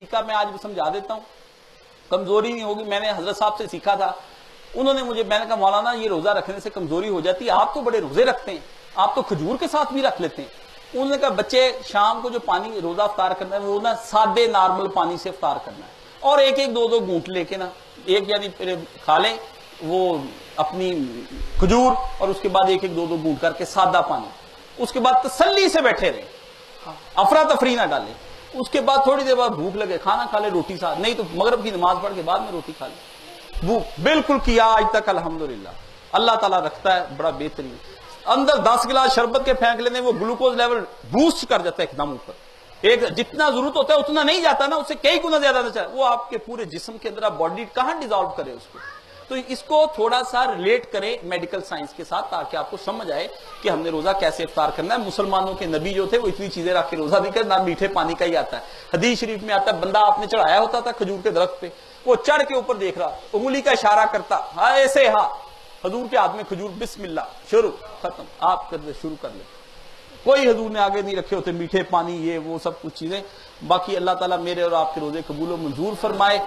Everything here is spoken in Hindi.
तरीका मैं आज समझा देता हूँ, कमजोरी नहीं होगी। मैंने हजरत साहब से सीखा था, उन्होंने मुझे, मैंने कहा मौलाना ये रोजा रखने से कमजोरी हो जाती है, आप तो बड़े रोजे रखते हैं, आप तो खजूर के साथ भी रख लेते हैं। उन्होंने कहा बच्चे शाम को जो पानी रोजा अफ्तार करना है वो ना सादे नॉर्मल पानी से अफ्तार करना है, और एक एक दो दो घूंट लेके ना, एक यानी खा लें वो अपनी खजूर, और उसके बाद एक एक दो दो घूंट करके सादा पानी, उसके बाद तसल्ली से बैठे रहे, अफरा तफरी ना डाले। उसके बाद थोड़ी देर बाद भूख लगे खाना खा ले रोटी साथ, नहीं तो मगरब की नमाज पढ़ के बाद में रोटी खा ले। भूख बिल्कुल किया आज तक अल्हम्दुलिल्लाह, अल्लाह ताला रखता है बड़ा बेहतरीन। अंदर 10 गिलास शरबत के फेंक लेने, वो ग्लूकोज लेवल बूस्ट कर जाता है एकदम ऊपर। एक जितना जरूरत होता है उतना नहीं जाता ना, उससे कई गुना ज्यादा ना चाहिए, वो आपके पूरे जिस्म के अंदर बॉडी कहां डिजॉल्व करे उसको। तो इसको थोड़ा सा रिलेट करें मेडिकल साइंस के साथ, ताकि आपको समझ आए कि हमने रोजा कैसे इफ्तार करना है। मुसलमानों के नबी जो थे वो इतनी चीजें रख के रोजा नहीं करते, ना मीठे पानी का ही आता है। हदीस शरीफ में आता है, बंदा आपने चढ़ाया होता था खजूर के दरख्त पे, वो चढ़ के ऊपर देख रहा, उंगली का इशारा करता, हाँ ऐसे, हाँ हजूर के हाथ में खजूर, बिस्मिल्लाह, शुरू, खत्म, आप कर शुरू कर ले। कोई हजूर ने आगे नहीं रखे होते मीठे पानी, ये वो सब कुछ चीजें। बाकी अल्लाह ताला मेरे और आपके रोजे कबूल और मंजूर फरमाए।